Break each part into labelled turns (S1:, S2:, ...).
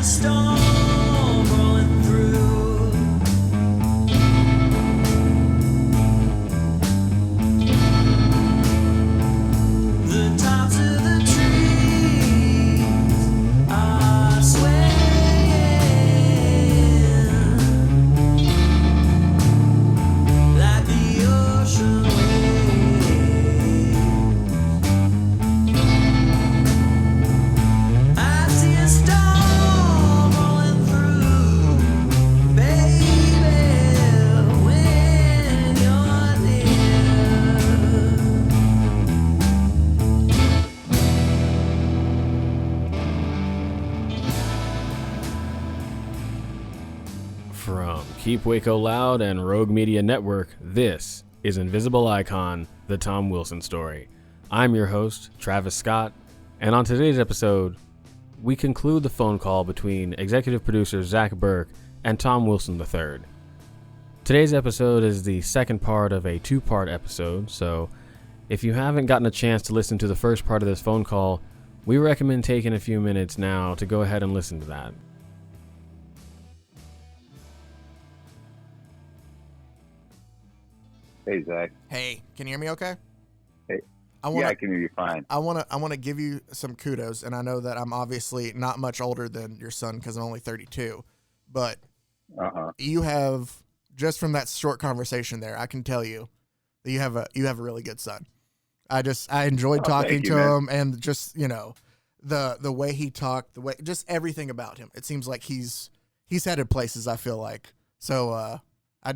S1: a storm rolling through. The tops of the trees are swaying like the ocean waves. I see a storm rolling through, baby, when you're near.
S2: From Keep Waco Loud and Rogue Media Network, this is Invisible Icon, the Tom Wilson story. I'm your host, Travis Scott, and on today's episode, we conclude the phone call between executive producer Zach Burke and Tom Wilson III. Today's episode is the second part of a two-part episode, so if you haven't gotten a chance to listen to the first part of this phone call, we recommend taking a few minutes now to go ahead and listen to that.
S3: Hey, Zach.
S4: Hey, can you hear me okay?
S3: Hey.
S4: I wanna,
S3: I can hear you fine.
S4: I wanna give you some kudos, and I know that I'm obviously not much older than your son because I'm only 32, but you have, just from that short conversation there, I can tell you that you have a really good son. I enjoyed talking to him, and just, you know, the way he talked, the way, just everything about him. It seems like he's headed places, I feel like. So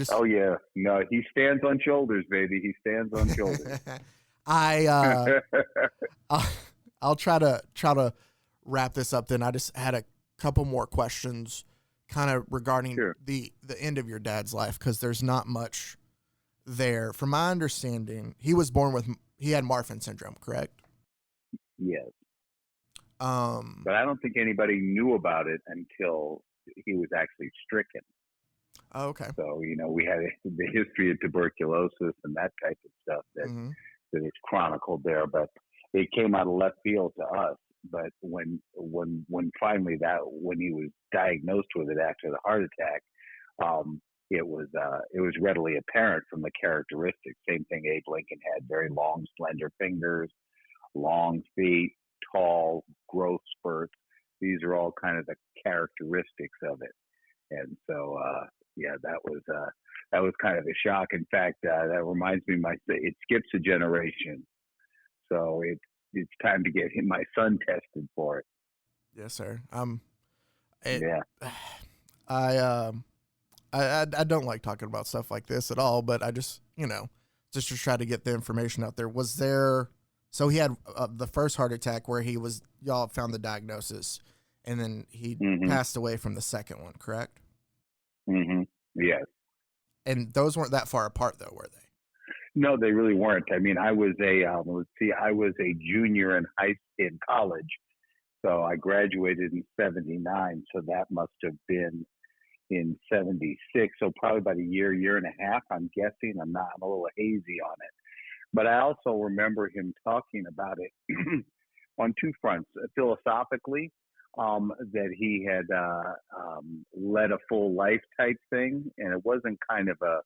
S3: Oh yeah, no, he stands on shoulders, baby. He stands on shoulders.
S4: I'll try to wrap this up. Then I just had a couple more questions, kind of regarding the end of your dad's life, because there's not much there. From my understanding, he had Marfan syndrome, correct?
S3: Yes.
S4: But
S3: I don't think anybody knew about it until he was actually stricken.
S4: Oh, okay.
S3: So, you know, we had the history of tuberculosis and that type of stuff that is chronicled there, but it came out of left field to us. But when finally when he was diagnosed with it after the heart attack, it was readily apparent from the characteristics. Same thing Abe Lincoln had: very long, slender fingers, long feet, tall, growth spurts. These are all kind of the characteristics of it. And so, that was kind of a shock. In fact, that reminds me, it skips a generation, so it's time to get my son tested for it.
S4: Yes, sir. I don't like talking about stuff like this at all, but I just, you know, just to try to get the information out there. So he had the first heart attack where y'all found the diagnosis, and then he passed away from the second one, correct?
S3: Mm-hmm. Yes.
S4: And those weren't that far apart, though, were they?
S3: No, they really weren't. I mean, I was a junior in college, so I graduated in '79. So that must have been in '76. So probably about a year and a half, I'm guessing. I'm a little hazy on it, but I also remember him talking about it on two fronts. Philosophically, that he had led a full life type thing, and it wasn't kind of a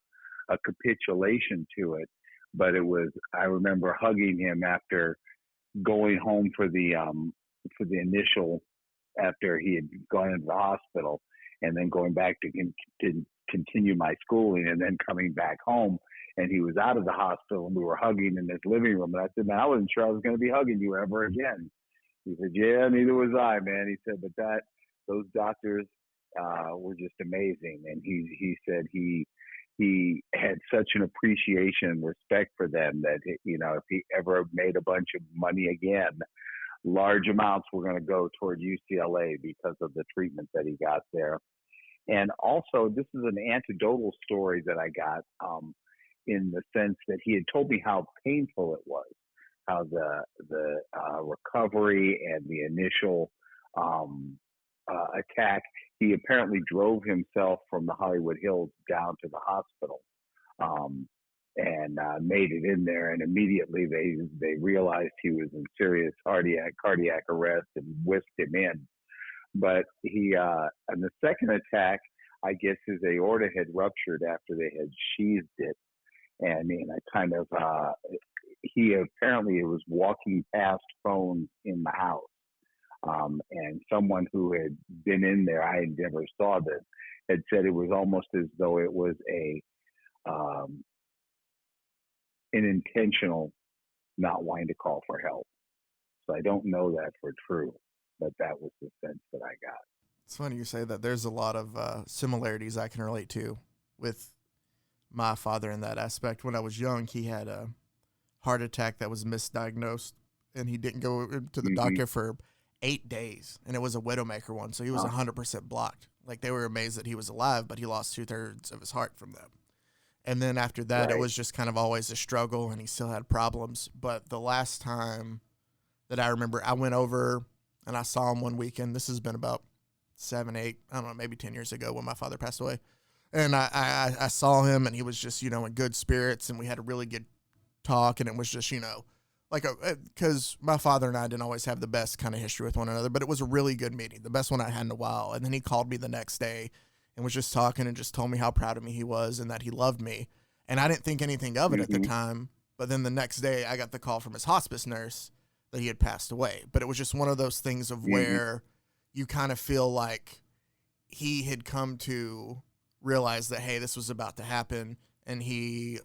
S3: capitulation to it, but it was. I remember hugging him after going home for the initial, after he had gone into the hospital, and then going back to continue my schooling, and then coming back home, and he was out of the hospital, and we were hugging in his living room, and I said, "Man, I wasn't sure I was going to be hugging you ever again." He said, "Yeah, neither was I, man." He said, "But those doctors were just amazing." And he said he had such an appreciation and respect for them that, you know, if he ever made a bunch of money again, large amounts were going to go toward UCLA because of the treatment that he got there. And also, this is an anecdotal story that I got, in the sense that he had told me how painful it was, how the recovery and the initial attack. He apparently drove himself from the Hollywood Hills down to the hospital, and made it in there. And immediately they realized he was in serious cardiac arrest and whisked him in. But he, on the second attack, I guess his aorta had ruptured after they had sheathed it. And I mean, I kind of, he apparently was walking past phones in the house. And someone who had been in there, I never saw this, had said it was almost as though it was an intentional not wanting to call for help. So I don't know that for true, but that was the sense that I got.
S4: It's funny you say that. There's a lot of similarities I can relate to with my father in that aspect. When I was young, he had a heart attack that was misdiagnosed, and he didn't go to the doctor for 8 days, and it was a widowmaker one, so he was 100% blocked. Like, they were amazed that he was alive, but he lost 2/3 of his heart from that. And then after that, It was just kind of always a struggle, and he still had problems. But the last time that I remember, I went over and I saw him one weekend. This has been about 7, 8, I don't know, maybe 10 years ago when my father passed away. And I saw him, and he was just, in good spirits, and we had a really good talk, and it was just, like, because my father and I didn't always have the best kind of history with one another, but it was a really good meeting, the best one I had in a while. And then he called me the next day and was just talking and just told me how proud of me he was and that he loved me. And I didn't think anything of it at the time, but then the next day I got the call from his hospice nurse that he had passed away. But it was just one of those things of where you kind of feel like he had come to realize that, hey, this was about to happen, and he,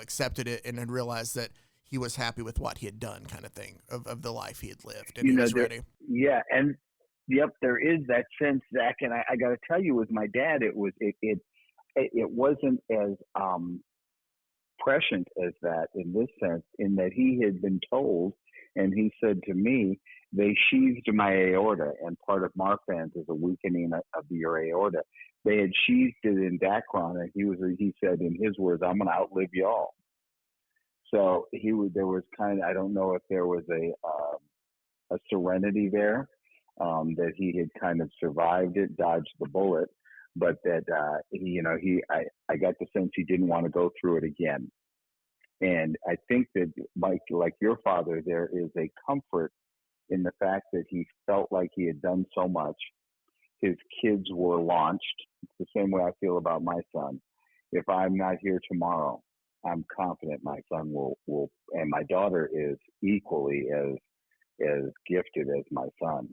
S4: accepted it and had realized that he was happy with what he had done, kind of thing, of the life he had lived, and he was ready.
S3: Yeah, and there is that sense, Zach, and I got to tell you, with my dad, it wasn't as prescient as that in this sense, in that he had been told, and he said to me, they sheathed my aorta, and part of Marfan's is a weakening of your aorta. They had sheathed it in Dacron, and he said, in his words, I'm going to outlive y'all. So there was kind of, I don't know if there was a serenity there, that he had kind of survived it, dodged the bullet, but that I got the sense he didn't want to go through it again. And I think that, like your father, there is a comfort in the fact that he felt like he had done so much. His kids were launched. It's the same way I feel about my son. If I'm not here tomorrow, I'm confident my son will, and my daughter is equally as gifted as my son,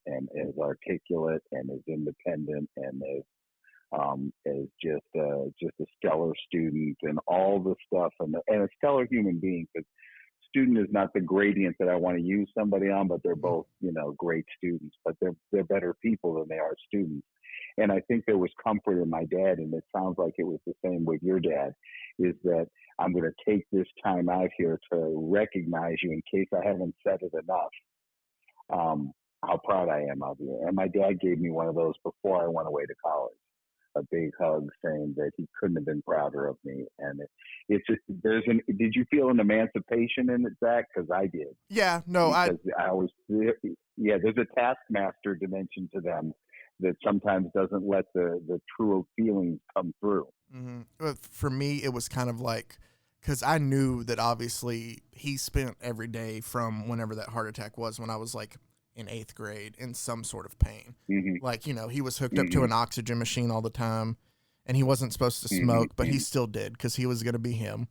S3: and as articulate and as independent and as just a stellar student and all the stuff, and a stellar human being. Because student is not the gradient that I want to use somebody on, but they're both, great students, but they're better people than they are students. And I think there was comfort in my dad, and it sounds like it was the same with your dad, is that I'm going to take this time out here to recognize you in case I haven't said it enough, how proud I am of you. And my dad gave me one of those before I went away to college, a big hug saying that he couldn't have been prouder of me. And it's just, did you feel an emancipation in it, Zach? Because I did.
S4: Yeah, no,
S3: I always, there's a taskmaster dimension to them that sometimes doesn't let the true feelings come through.
S4: Mm-hmm. For me, it was kind of like, because I knew that obviously he spent every day from whenever that heart attack was, when I was like in 8th grade, in some sort of pain. Like, he was hooked up to an oxygen machine all the time, and he wasn't supposed to smoke, but he still did, because he was going to be him.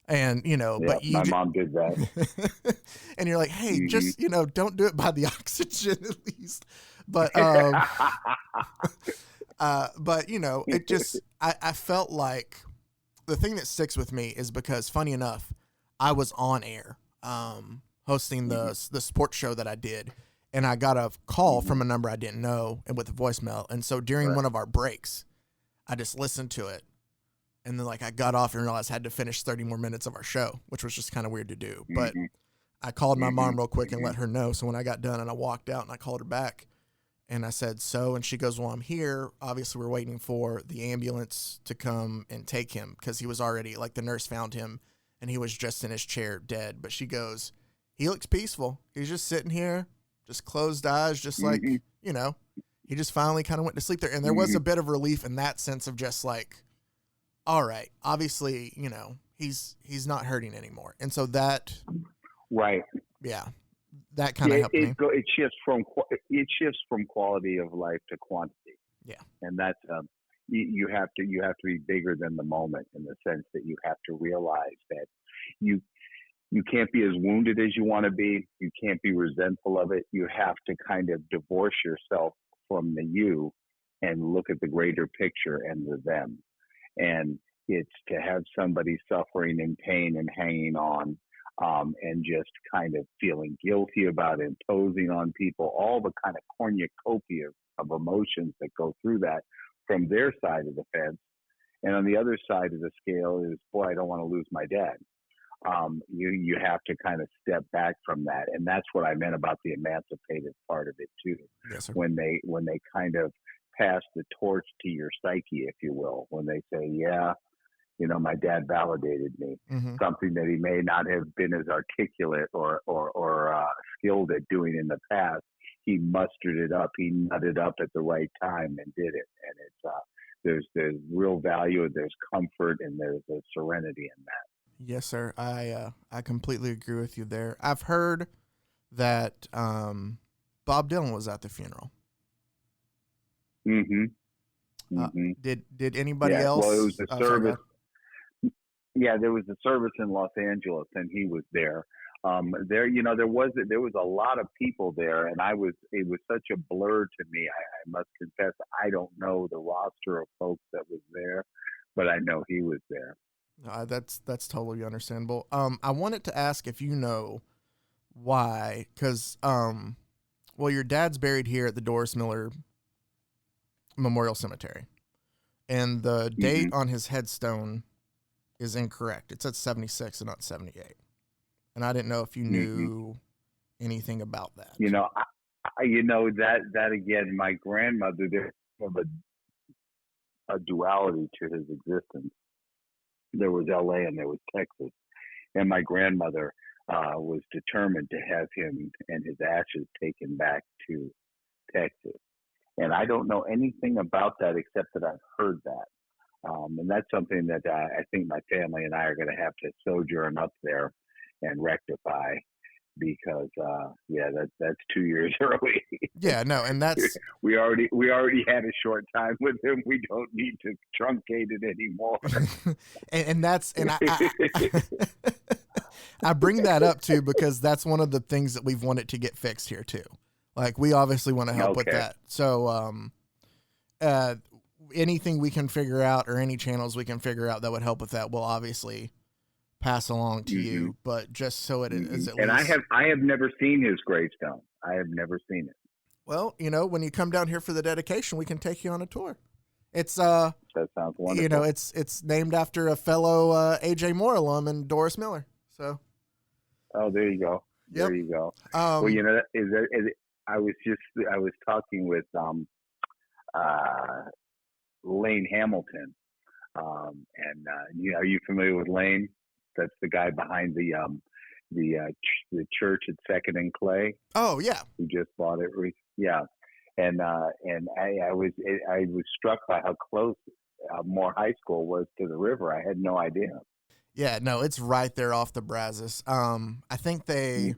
S4: And, but
S3: my mom did that.
S4: And you're like, hey, just, don't do it by the oxygen at least. But, but, it just, I felt like the thing that sticks with me is because, funny enough, I was on air, hosting the sports show that I did, and I got a call from a number I didn't know, and with a voicemail. And so during one of our breaks, I just listened to it, and then I got off and realized I had to finish 30 more minutes of our show, which was just kind of weird to do. But I called my mom real quick and let her know. So when I got done and I walked out and I called her back, and I said, and she goes, well, I'm here. Obviously, we're waiting for the ambulance to come and take him, because he was already, the nurse found him, and he was just in his chair dead. But she goes, he looks peaceful. He's just sitting here, just closed eyes, just he just finally kind of went to sleep there. And there was a bit of relief in that sense of just all right, obviously, he's not hurting anymore. And so that,
S3: right.
S4: Yeah, that kind of helped me.
S3: It shifts from quality of life to quantity.
S4: Yeah,
S3: and that's you have to be bigger than the moment, in the sense that you have to realize that you can't be as wounded as you want to be. You can't be resentful of it. You have to kind of divorce yourself from the you and look at the greater picture and the them. And it's to have somebody suffering in pain and hanging on, and just kind of feeling guilty about imposing on people, all the kind of cornucopia of emotions that go through that from their side of the fence. And on the other side of the scale is, boy, I don't want to lose my dad. You have to kind of step back from that. And that's what I meant about the emancipated part of it too.
S4: Yes, sir.
S3: When they kind of pass the torch to your psyche, if you will, when they say, yeah, my dad validated me, something that he may not have been as articulate or skilled at doing in the past. He mustered it up. He nutted up at the right time and did it. And it's there's real value, there's comfort, and there's a serenity in that.
S4: Yes, sir. I completely agree with you there. I've heard that Bob Dylan was at the funeral. Did anybody else?
S3: Well, it was a service. Yeah, there was a service in Los Angeles, and he was there. There was a lot of people there, and it was such a blur to me. I must confess, I don't know the roster of folks that was there, but I know he was there.
S4: That's totally understandable. I wanted to ask if you know why, because your dad's buried here at the Doris Miller Memorial Cemetery, and the date on his headstone is incorrect. It says 76 and not 78. And I didn't know if you knew anything about that. That again, my grandmother, there was a duality to his existence. There was LA and there was Texas. And my grandmother was determined to have him and his ashes taken back to Texas. And I don't know anything about that except that I've heard that. And that's something that I think my family and I are going to have to sojourn up there and rectify, because that's 2 years early. Yeah, no, and that's
S3: we already had a short time with him. We don't need to truncate it anymore.
S4: I bring that up too because that's one of the things that we've wanted to get fixed here too. Like, we obviously want to help with that. So anything we can figure out, or any channels we can figure out that would help with that, we'll obviously pass along to you, but just so it is at least.
S3: And I have never seen his gravestone. I have never seen it.
S4: Well, when you come down here for the dedication, we can take you on a tour. It's
S3: that sounds wonderful.
S4: It's named after a fellow AJ Moore alum and Doris Miller. So.
S3: Oh, there you go.
S4: Yep.
S3: There you go. I was talking with Lane Hamilton, and are you familiar with Lane? That's the guy behind the church at Second and Clay.
S4: Oh yeah,
S3: who just bought it. Yeah, and I was struck by how close Moore High School was to the river. I had no idea.
S4: Yeah, no, it's right there off the Brazos. I think they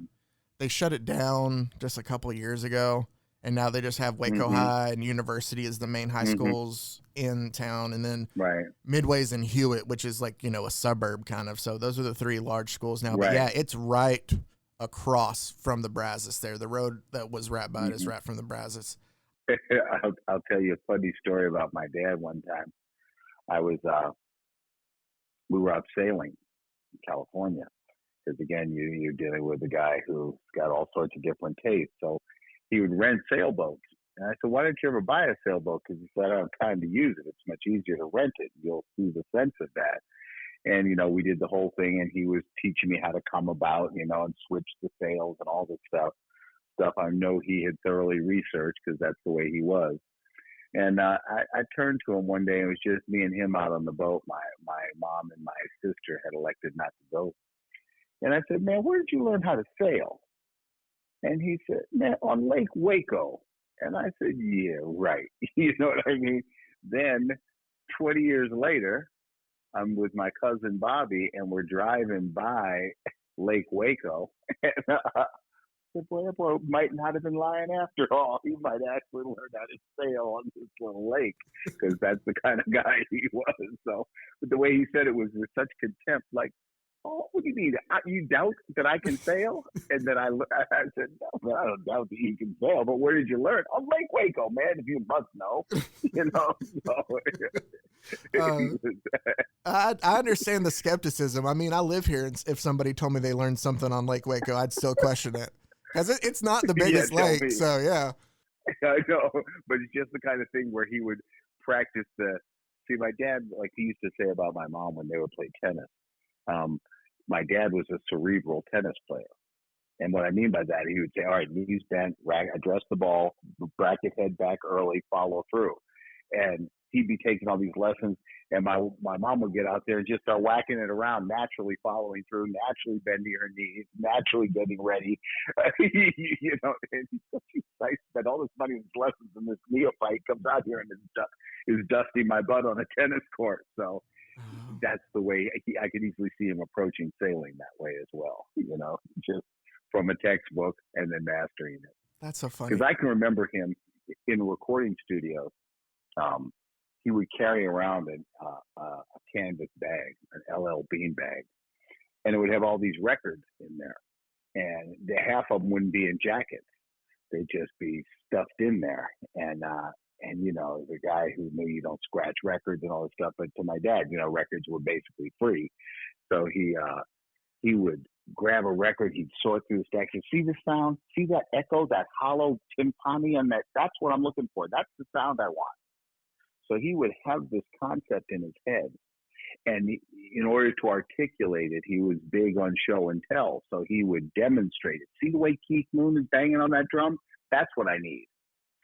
S4: shut it down just a couple of years ago, and now they just have Waco High and University as the main high schools in town, and then Midway's in Hewitt, which is like, a suburb kind of. So those are the three large schools now. Right. But yeah, it's right across from the Brazos there. The road that was right by it is right from the Brazos.
S3: I'll tell you a funny story about my dad. One time we were out sailing in California, because again, you're dealing with a guy who's got all sorts of different tastes. So he would rent sailboats. And I said, why don't you ever buy a sailboat? Because he said, I don't have time to use it. It's much easier to rent it. You'll see the sense of that. And, we did the whole thing, and he was teaching me how to come about, and switch the sails and all this stuff I know he had thoroughly researched, because that's the way he was. And I turned to him one day, and it was just me and him out on the boat. My mom and my sister had elected not to go. And I said, man, where did you learn how to sail? And he said, man, on Lake Waco. And I said, yeah, right. You know what I mean? Then 20 years later, I'm with my cousin Bobby, and we're driving by Lake Waco. said, boy, that boy might not have been lying after all. He might actually learn how to sail on this little lake because that's the kind of guy he was. So, but the way he said it was with such contempt, like, oh, what do you mean? You doubt that I can sail? And then I said, no, man, I don't doubt that you can sail, but where did you learn? On Lake Waco, man, if you must know. You know,
S4: I understand the skepticism. I mean, I live here, and if somebody told me they learned something on Lake Waco, I'd still question it. Because it's not the biggest lake, so yeah.
S3: I know, but it's just the kind of thing where he would practice see, my dad, like he used to say about my mom when they would play tennis, my dad was a cerebral tennis player. And what I mean by that, he would say, all right, knees bent, address the ball, bracket head back early, follow through. And he'd be taking all these lessons, and my mom would get out there and just start whacking it around, naturally following through, naturally bending her knees, naturally getting ready. You know, and I spent all this money on these lessons, and this neophyte comes out here and is dusting my butt on a tennis court. So that's the way I could easily see him approaching sailing that way as well, you know, just from a textbook and then mastering it.
S4: That's so funny.
S3: Because I can remember him in a recording studio. He would carry around a canvas bag, an LL Bean bag, and it would have all these records in there. And half of them wouldn't be in jackets. They'd just be stuffed in there. And you know, the guy who knew you don't scratch records and all this stuff, but to my dad, you know, records were basically free. So he would grab a record, he'd sort through the stacks. See the sound? See that echo, that hollow timpani on that? That's what I'm looking for. That's the sound I want. So he would have this concept in his head. And in order to articulate it, he was big on show and tell. So he would demonstrate it. See the way Keith Moon is banging on that drum? That's what I need.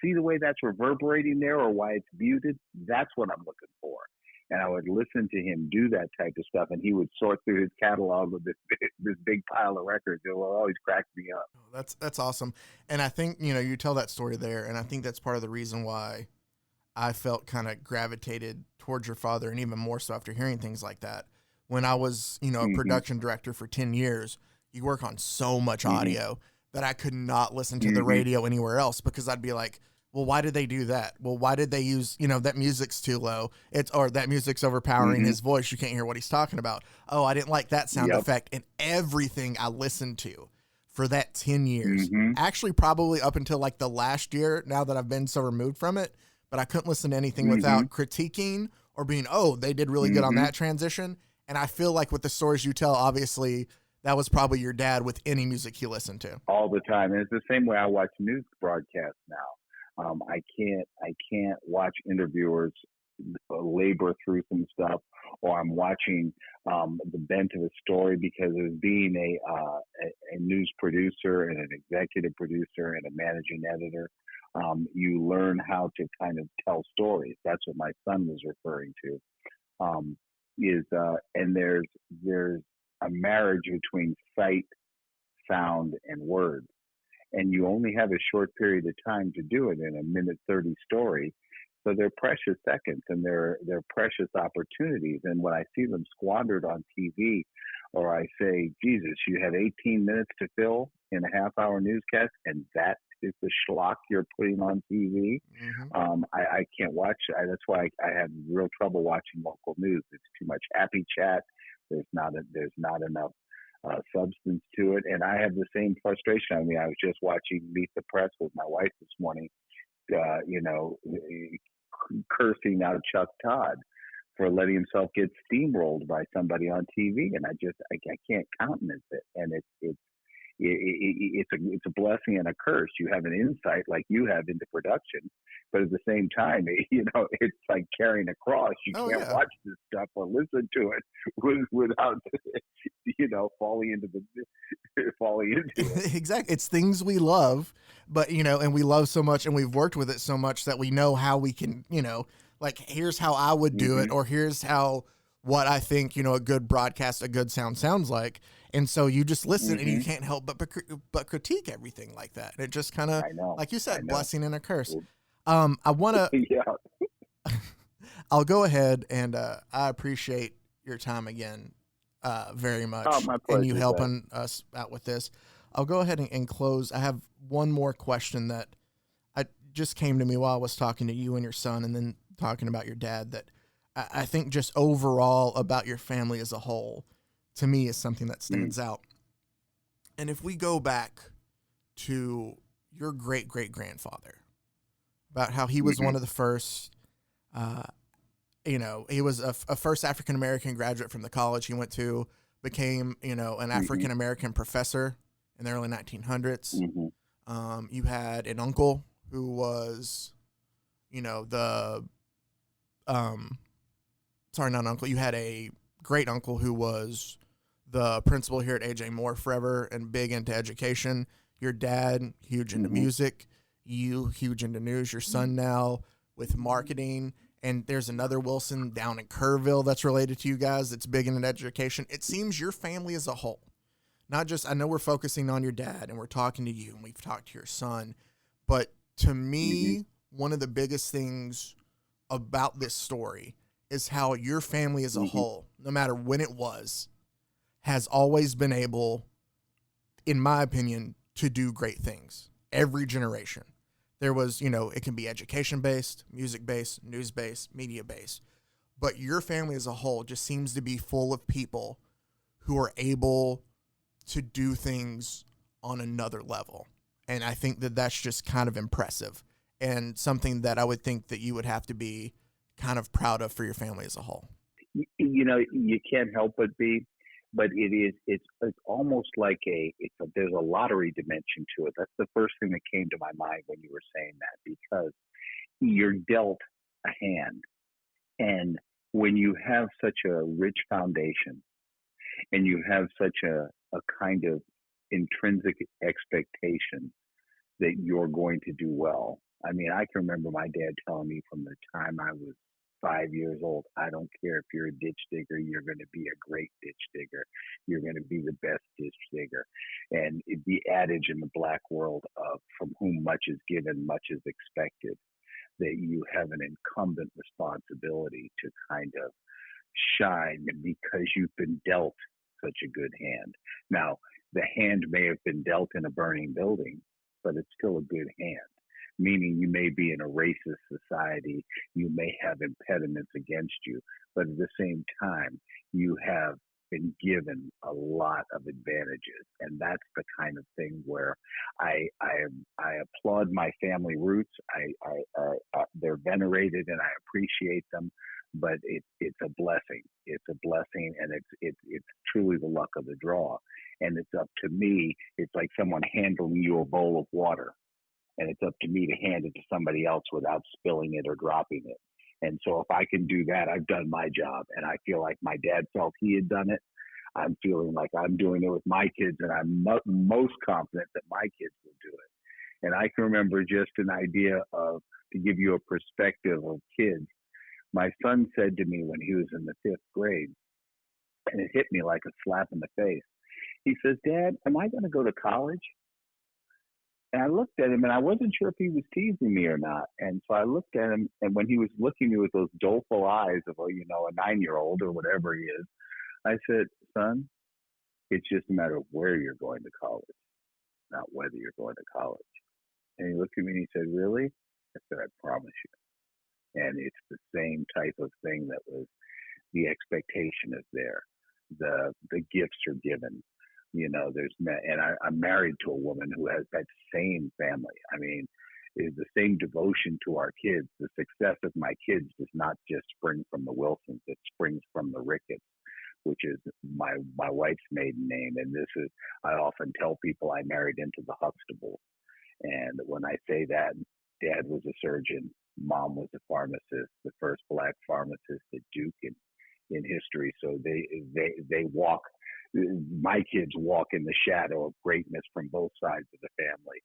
S3: See the way that's reverberating there or why it's muted? That's what I'm looking for. And I would listen to him do that type of stuff, and he would sort through his catalog with this big pile of records. It will always crack me up.
S4: Oh, that's awesome. And I think, you know, you tell that story there, and I think that's part of the reason why I felt kind of gravitated towards your father, and even more so after hearing things like that. When I was, you know, a production director for 10 years, you work on so much audio that I could not listen to the radio anywhere else, because I'd be like, well, why did they do that? Well, why did they use, you know, that music's too low? Or that music's overpowering his voice. You can't hear what he's talking about. Oh, I didn't like that sound effect. And everything I listened to for that 10 years, actually probably up until like the last year, now that I've been so removed from it, but I couldn't listen to anything without critiquing or being, oh, they did really good on that transition. And I feel like with the stories you tell, obviously that was probably your dad with any music he listened to.
S3: All the time. And it's the same way I watch news broadcasts now. I can't watch interviewers labor through some stuff, or I'm watching the bent of a story, because of being a news producer and an executive producer and a managing editor. You learn how to kind of tell stories. That's what my son was referring to. And there's a marriage between sight, sound, and words. And you only have a short period of time to do it in a minute 30 story. So they're precious seconds, and they're precious opportunities. And when I see them squandered on TV, or I say, Jesus, you had 18 minutes to fill in a half-hour newscast, and that is the schlock you're putting on TV. I can't watch. That's why I have real trouble watching local news. It's too much happy chat. There's not enough substance to it. And I have the same frustration. I mean, I was just watching Meet the Press with my wife this morning, you know, cursing out Chuck Todd for letting himself get steamrolled by somebody on TV. And I can't countenance it. And it's a blessing and a curse. You have an insight like you have into production, but at the same time, you know, it's like carrying a cross. You can't watch this stuff or listen to it without, you know, falling into it.
S4: Exactly. It's things we love, but, you know, and we love so much, and we've worked with it so much that we know how we can, you know, like, here's how I would do it, or here's how, what I think, you know, a good broadcast, a good sounds like. And so you just listen and you can't help but critique everything like that. And it just kind of, like you said, blessing and a curse. I want to, I'll go ahead, and I appreciate your time again very much.
S3: Oh, my pleasure,
S4: and you helping us out with this. I'll go ahead and close. I have one more question that I just came to me while I was talking to you and your son, and then talking about your dad, that I think just overall about your family as a whole, to me, is something that stands out. And if we go back to your great-great-grandfather, about how he was one of the first, he was a first African-American graduate from the college he went to, became, an African-American professor in the early 1900s. You had an uncle who was, not uncle. You had a great uncle who was the principal here at AJ Moore forever and big into education. Your dad, huge into music. You, huge into news. Your son now with marketing. And there's another Wilson down in Kerrville that's related to you guys that's big into education. It seems your family as a whole, not just, I know we're focusing on your dad and we're talking to you and we've talked to your son, but to me, one of the biggest things about this story is how your family as a whole, no matter when it was, has always been able, in my opinion, to do great things. Every generation. There was, it can be education-based, music-based, news-based, media-based. But your family as a whole just seems to be full of people who are able to do things on another level. And I think that that's just kind of impressive and something that I would think that you would have to be kind of proud of for your family as a whole.
S3: You can't help but be, but it's almost like there's a lottery dimension to it. That's the first thing that came to my mind when you were saying that, because you're dealt a hand. And when you have such a rich foundation and you have such a kind of intrinsic expectation that you're going to do well. I mean, I can remember my dad telling me from the time I was 5 years old, I don't care if you're a ditch digger, you're going to be a great ditch digger. You're going to be the best ditch digger. And the adage in the black world of from whom much is given, much is expected, that you have an incumbent responsibility to kind of shine because you've been dealt such a good hand. Now, the hand may have been dealt in a burning building, but it's still a good hand. Meaning you may be in a racist society, you may have impediments against you, but at the same time, you have been given a lot of advantages. And that's the kind of thing where I applaud my family roots. They're venerated and I appreciate them, but it's a blessing. It's a blessing, and it's truly the luck of the draw. And it's up to me. It's like someone handing you a bowl of water. And it's up to me to hand it to somebody else without spilling it or dropping it. And so if I can do that, I've done my job. And I feel like my dad felt he had done it. I'm feeling like I'm doing it with my kids, and I'm most confident that my kids will do it. And I can remember just an idea of, to give you a perspective of kids, my son said to me when he was in the 5th grade, and it hit me like a slap in the face. He says, "Dad, am I going to go to college?" And I looked at him, and I wasn't sure if he was teasing me or not. And so I looked at him, and when he was looking at me with those doleful eyes of, a 9-year-old or whatever he is, I said, "Son, it's just a matter of where you're going to college, not whether you're going to college." And he looked at me and he said, "Really?" I said, "I promise you." And it's the same type of thing that was, the expectation is there. The gifts are given. I'm married to a woman who has that same family. I mean, is the same devotion to our kids. The success of my kids does not just spring from the Wilsons. It springs from the Ricketts, which is my wife's maiden name. And I often tell people I married into the Huxtables. And when I say that, Dad was a surgeon, Mom was a pharmacist, the first Black pharmacist at Duke in history. So they walk. My kids walk in the shadow of greatness from both sides of the family.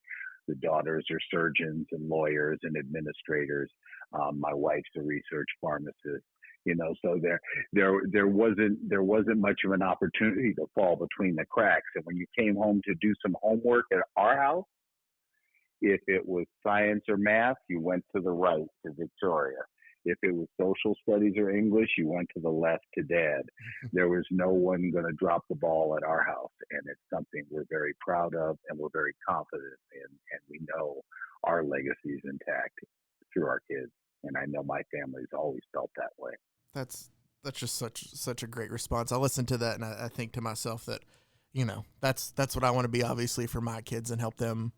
S3: The daughters are surgeons and lawyers and administrators. My wife's a research pharmacist. So there wasn't much of an opportunity to fall between the cracks. And when you came home to do some homework at our house, if it was science or math, you went to the right to Victoria. If it was social studies or English, you went to the left to Dad. There was no one going to drop the ball at our house. And it's something something we're very proud of and we're very confident in, and we know our legacy is intact through our kids. And I know my family's always felt that way.
S4: That's just such a great response. I listen to that and I think to myself that, you know, that's what I want to be, obviously, for my kids and help them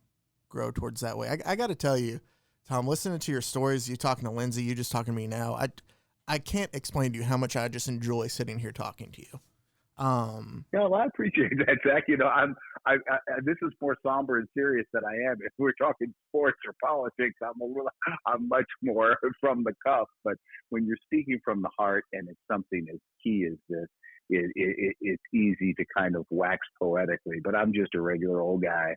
S4: grow towards that way. I got to tell you, Tom, listening to your stories, you talking to Lindsay, you just talking to me now, I can't explain to you how much I just enjoy sitting here talking to you.
S3: Yeah, well, I appreciate that, Zach. You know, I this is more somber and serious than I am. If we're talking sports or politics, I'm much more from the cuff. But when you're speaking from the heart, and it's something as key as this, it's easy to kind of wax poetically. But I'm just a regular old guy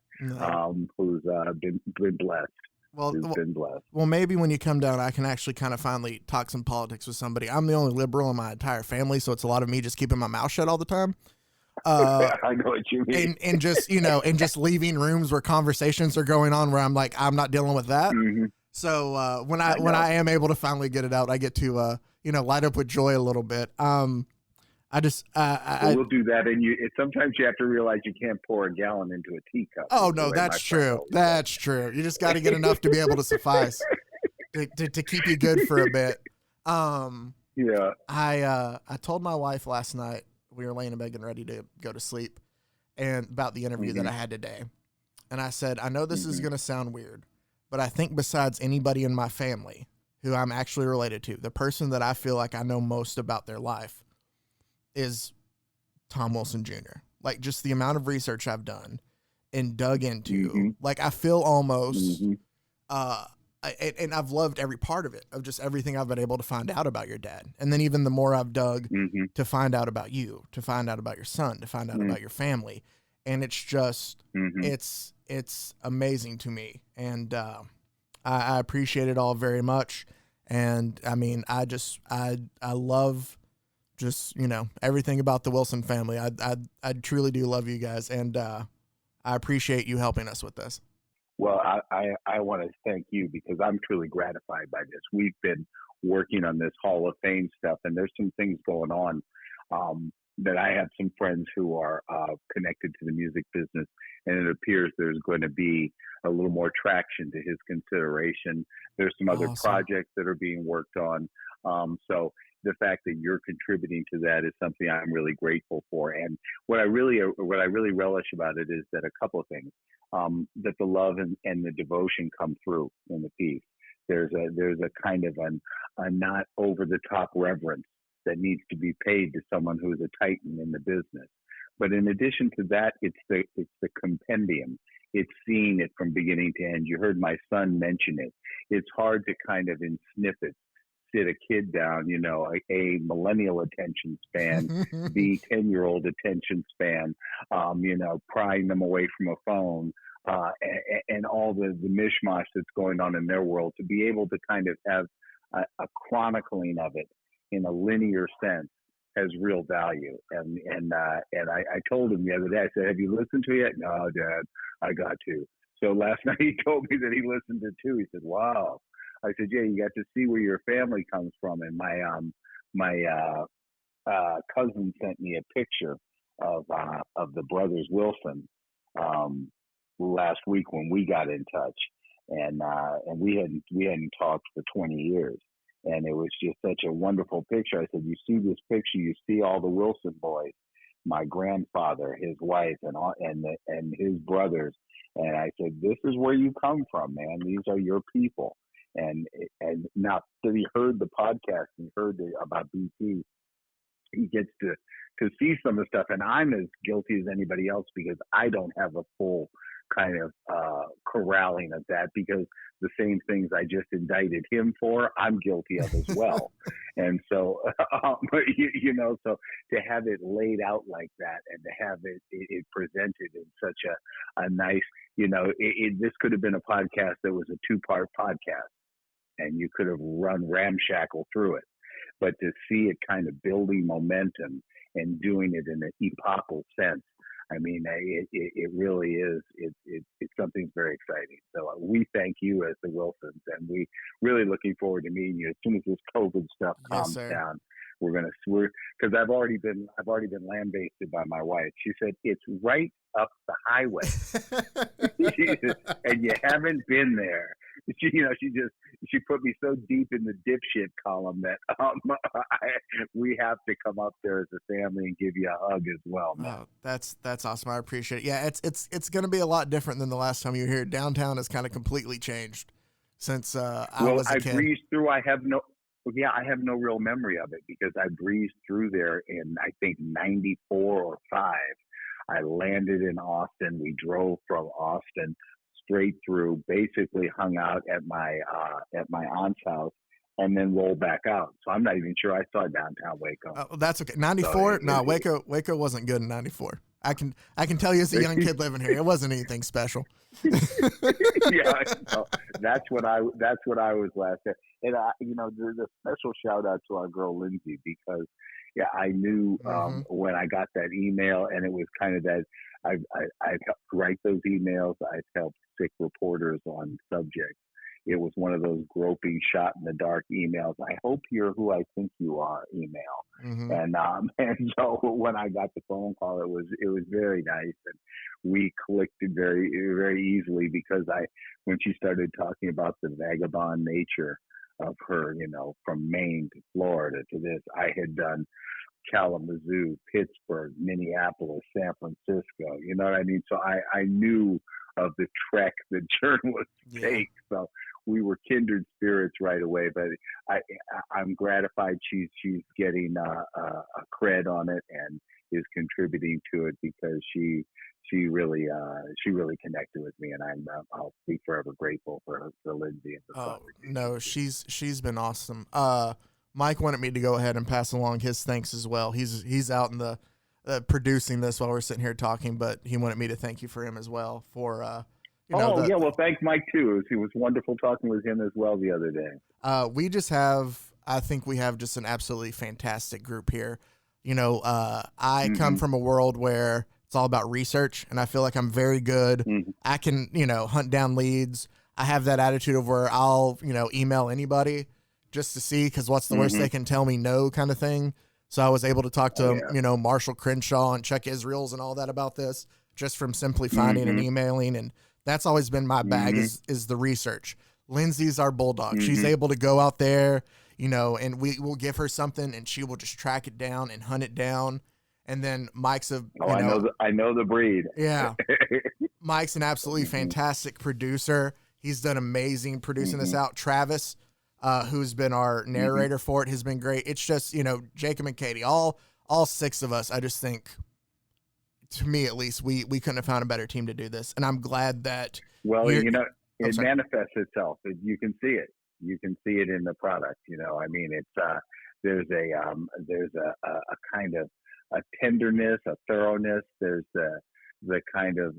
S3: who's been blessed. Been blessed.
S4: Well, maybe when you come down, I can actually kind of finally talk some politics with somebody. I'm the only liberal in my entire family, so it's a lot of me just keeping my mouth shut all the time.
S3: I know what you mean.
S4: And just, you know, and just leaving rooms where conversations are going on where I'm like, I'm not dealing with that.
S3: Mm-hmm.
S4: So when I am able to finally get it out, I get to you know, light up with joy a little bit. We'll
S3: do that, and sometimes you have to realize you can't pour a gallon into a teacup.
S4: Oh no, that's true. That's true. You just got to get enough to be able to suffice to keep you good for a bit.
S3: Yeah.
S4: I told my wife last night, we were laying in bed getting ready to go to sleep, and about the interview that I had today, and I said, I know this is going to sound weird, but I think besides anybody in my family who I'm actually related to, the person that I feel like I know most about their life is Tom Wilson Jr. Like, just the amount of research I've done and dug into, like, I feel almost, and I've loved every part of it, of just everything I've been able to find out about your dad. And then even the more I've dug to find out about you, to find out about your son, to find out about your family. And it's just, it's amazing to me. And I appreciate it all very much. And I mean, I love just, you know, everything about the Wilson family. I truly do love you guys, and I appreciate you helping us with this.
S3: Well, I want to thank you because I'm truly gratified by this. We've been working on this Hall of Fame stuff, and there's some things going on that I have some friends who are connected to the music business, and it appears there's going to be a little more traction to his consideration. There's some other projects that are being worked on. So the fact that you're contributing to that is something I'm really grateful for. And what I really relish about it is that a couple of things, that the love and the devotion come through in the piece. There's a kind of a not over the top reverence that needs to be paid to someone who's a titan in the business. But in addition to that, it's the compendium. It's seeing it from beginning to end. You heard my son mention it. It's hard to kind of in snippets sit a kid down, you know, a millennial attention span, the 10-year-old attention span, you know, prying them away from a phone, and all the mishmash that's going on in their world, to be able to kind of have a chronicling of it in a linear sense has real value. And I told him the other day, I said, have you listened to it yet? No, Dad, I got to. So last night he told me that he listened to 2. He said, wow. I said, yeah, you got to see where your family comes from. And my cousin sent me a picture of the brothers Wilson last week when we got in touch, and we hadn't talked for 20 years, and it was just such a wonderful picture. I said, you see this picture, you see all the Wilson boys, my grandfather, his wife, and his brothers, and I said, this is where you come from, man. These are your people. And now that he heard the podcast and heard about BT, he gets to see some of the stuff. And I'm as guilty as anybody else because I don't have a full kind of corralling of that, because the same things I just indicted him for, I'm guilty of as well. And so, you know, so to have it laid out like that and to have it presented in such a nice, you know, this could have been a podcast that was a 2-part podcast, and you could have run ramshackle through it. But to see it kind of building momentum and doing it in an epochal sense, I mean, it really is. It's something very exciting. So we thank you as the Wilsons, and we really looking forward to meeting you as soon as this COVID stuff calms down. because I've already been lambasted by my wife. She said it's right up the highway. And you haven't been there. She put me so deep in the dipshit column that we have to come up there as a family and give you a hug as well, man.
S4: Oh, that's awesome. I appreciate it. Yeah, it's going to be a lot different than the last time you were here. Downtown has kind of completely changed since I was a kid.
S3: Breezed through. I have no real memory of it because I breezed through there in I think 94 or 5. I landed in Austin. We drove from Austin straight through, basically hung out at my aunt's house, and then rolled back out. So I'm not even sure I saw downtown Waco.
S4: That's okay. 94? No, Waco wasn't good in 94. I can tell you as a young kid living here, it wasn't anything special.
S3: Yeah, no, that's what I was last at. And there's a special shout out to our girl Lindsay because I knew when I got that email, and it was kind of that I've helped write those emails. I've helped sick reporters on subjects. It was one of those groping, shot in the dark emails. I hope you're who I think you are email.
S4: Mm-hmm.
S3: And so when I got the phone call, it was very nice, and we clicked it very, very easily because when she started talking about the vagabond nature of her, from Maine to Florida to this, I had done Kalamazoo, Pittsburgh, Minneapolis, San Francisco. You know what I mean? So I knew of the trek that journalists take. So we were kindred spirits right away. But I'm gratified she's getting a cred on it and is contributing to it because she really connected with me, and I'll be forever grateful for Lindsay and the
S4: no, she's been awesome. Mike wanted me to go ahead and pass along his thanks as well. He's out in the producing this while we're sitting here talking, but he wanted me to thank you for him as well for
S3: well, thanks Mike too. It was wonderful talking with him as well the other day.
S4: I think we have just an absolutely fantastic group here. I come from a world where it's all about research, and I feel like I'm very good.
S3: Mm-hmm.
S4: I can, hunt down leads. I have that attitude of where I'll, email anybody just to see, because what's the worst they can tell me no kind of thing. So I was able to talk to, Marshall Crenshaw and Chuck Israels and all that about this just from simply finding and emailing. And that's always been my bag is the research. Lindsay's our bulldog. She's able to go out there, and we will give her something and she will just track it down and hunt it down. And then Mike's
S3: I know the breed.
S4: Yeah. Mike's an absolutely fantastic producer. He's done amazing producing this out. Travis, who's been our narrator for it, has been great. It's just, Jacob and Katie, all 6 of us, I just think, to me at least, we couldn't have found a better team to do this. And I'm glad that.
S3: Well, it manifests itself. You can see it. You can see it in the product. I mean, it's there's a kind of a tenderness, a thoroughness. There's the kind of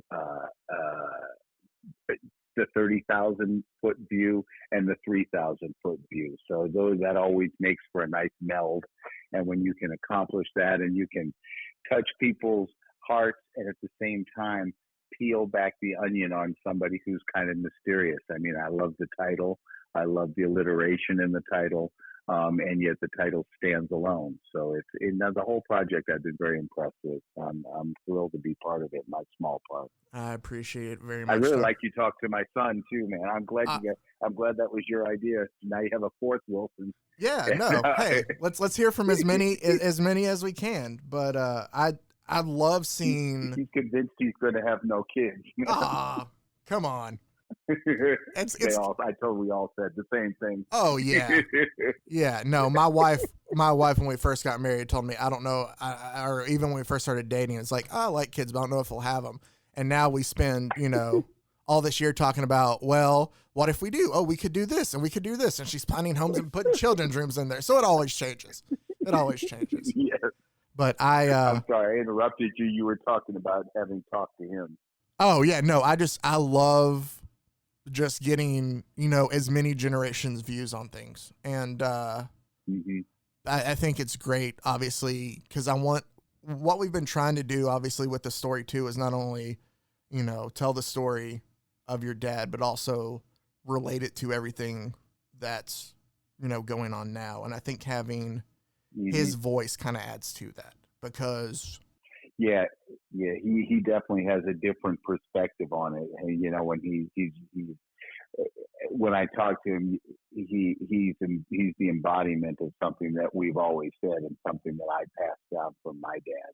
S3: the 30,000 foot view and the 3,000 foot view. So that always makes for a nice meld. And when you can accomplish that and you can touch people's hearts and at the same time peel back the onion on somebody who's kind of mysterious. I mean, I love the title. I love the alliteration in the title. And yet the title stands alone. So the whole project I've been very impressed with. I'm thrilled to be part of it, my small part.
S4: I appreciate it very much.
S3: I really like you talk to my son too, man. I'm glad I'm glad that was your idea. Now you have a 4th Wilson.
S4: Yeah, no. Hey, let's hear from as many as we can. But I love seeing.
S3: He's convinced he's going to have no kids.
S4: Ah, come on.
S3: I told we all said the same thing.
S4: Oh yeah, yeah. No, my wife when we first got married told me I don't know, or even when we first started dating, it's like I like kids, but I don't know if we'll have them. And now we spend all this year talking about, well, what if we do? Oh, we could do this and we could do this, and she's planning homes and putting children's rooms in there. So it always changes. It always changes.
S3: Yes.
S4: But
S3: I'm sorry I interrupted you. You were talking about having talked to him.
S4: Oh yeah, no, I love just getting, as many generations' views on things. And I think it's great, obviously, because what we've been trying to do, obviously, with the story, too, is not only, tell the story of your dad, but also relate it to everything that's, going on now. And I think having, his voice kind of adds to that because.
S3: Yeah, he definitely has a different perspective on it. And, you know, when when I talk to him, he's the embodiment of something that we've always said and something that I passed down from my dad,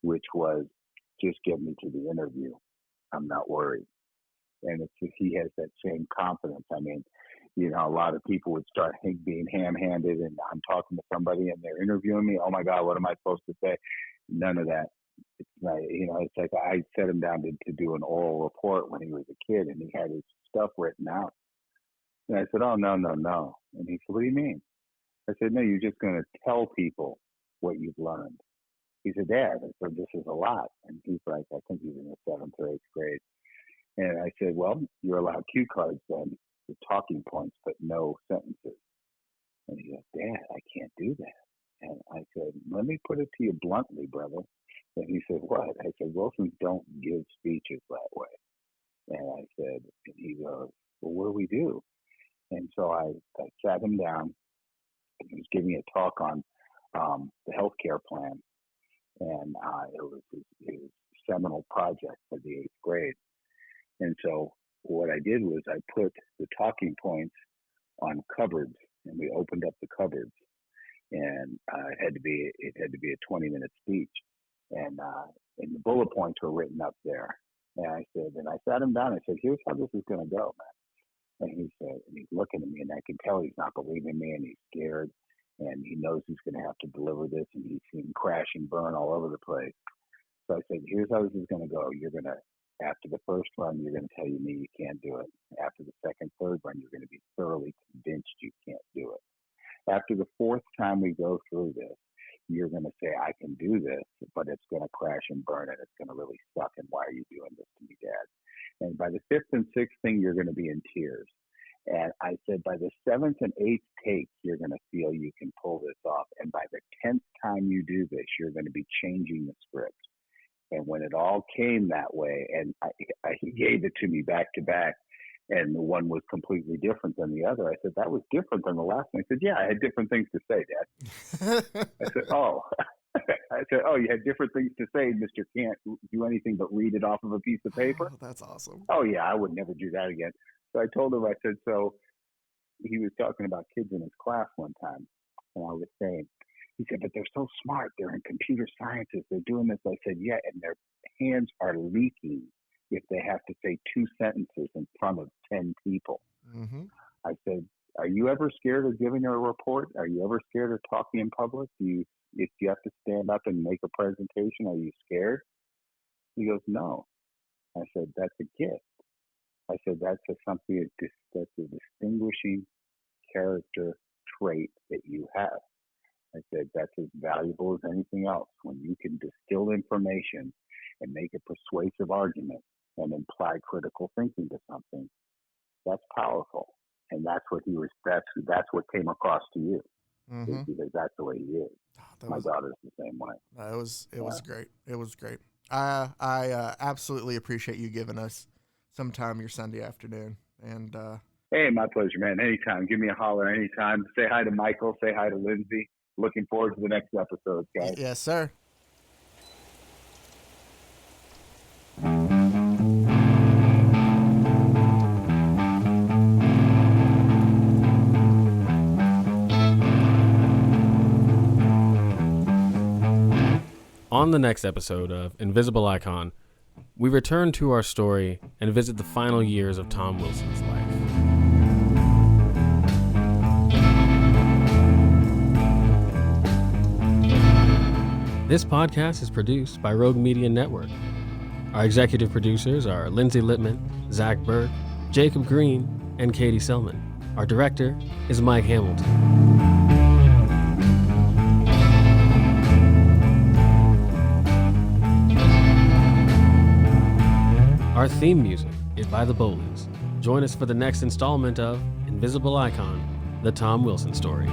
S3: which was just get me to the interview. I'm not worried. And it's just, he has that same confidence. I mean, you know, a lot of people would start being ham-handed, and I'm talking to somebody and they're interviewing me. Oh my God, what am I supposed to say? None of that. It's not, you know, it's like I set him down to do an oral report when he was a kid, and he had his stuff written out. And I said, oh, no. And he said, what do you mean? I said, no, you're just going to tell people what you've learned. He said, Dad, I said, this is a lot. And he's like, I think he's in the 7th or 8th grade. And I said, well, you're allowed cue cards then, the talking points, but no sentences. And he goes, Dad, I can't do that. And I said, let me put it to you bluntly, brother. And he said, what? I said, Wilsons don't give speeches that way. And I said, and he goes, well, what do we do? And so I sat him down, and he was giving a talk on the healthcare plan. And it was his seminal project for the 8th grade. And so what I did was I put the talking points on cupboards, and we opened up the cupboards, and it had to be a 20-minute speech, and the bullet points were written up there. And I said, and I sat him down. I said, here's how this is going to go, man. And he said, and he's looking at me, and I can tell he's not believing me, and he's scared, and he knows he's going to have to deliver this, and he's seen crash and burn all over the place. So I said, here's how this is going to go. You're going to, after the first run, you're going to tell me you can't do it. After the second, third run, you're going to be thoroughly convinced you can't do it. After the 4th time we go through this, you're going to say, I can do this, but it's going to crash and burn, and it's going to really suck, and why are you doing this to me, Dad? And by the 5th and 6th thing, you're going to be in tears. And I said, by the 7th and 8th take, you're going to feel you can pull this off. And by the 10th time you do this, you're going to be changing the script. And when it all came that way, and he gave it to me back to back, and the one was completely different than the other. I said, that was different than the last one. He said, yeah, I had different things to say, Dad. I said, oh. I said, oh, you had different things to say, Mr. Can't do anything but read it off of a piece of paper?
S4: Oh, that's awesome.
S3: Oh, yeah, I would never do that again. So I told him, I said, so he was talking about kids in his class one time, and I was saying, he said, but they're so smart. They're in computer sciences. They're doing this. I said, yeah, and their hands are leaking if they have to say 2 sentences in front of 10 people. Mm-hmm. I said, are you ever scared of giving a report? Are you ever scared of talking in public? If you have to stand up and make a presentation, are you scared? He goes, no. I said, that's a gift. I said, that's something that's a distinguishing character trait that you have. I said, that's as valuable as anything else. When you can distill information and make a persuasive argument and imply critical thinking to something, that's powerful. And that's what that's what came across to you. Mm-hmm. Because that's the way he is. My daughter's the same way.
S4: It was great. It was great. I absolutely appreciate you giving us some time your Sunday afternoon. And
S3: hey, my pleasure, man. Anytime. Give me a holler anytime. Say hi to Michael. Say hi to Lindsay. Looking forward to the next episode, guys.
S4: Yes, sir.
S2: On the next episode of Invisible Icon, we return to our story and visit the final years of Tom Wilson's life. This podcast is produced by Rogue Media Network. Our executive producers are Lindsay Littman, Zach Burke, Jacob Green, and Katie Selman. Our director is Mike Hamilton. Our theme music is by the Bowleys. Join us for the next installment of Invisible Icon, the Tom Wilson Story.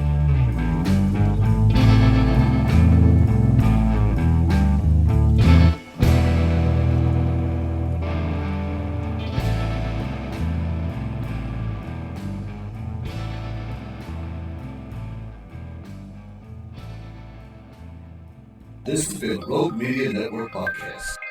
S5: This has been a Rogue Media Network podcast.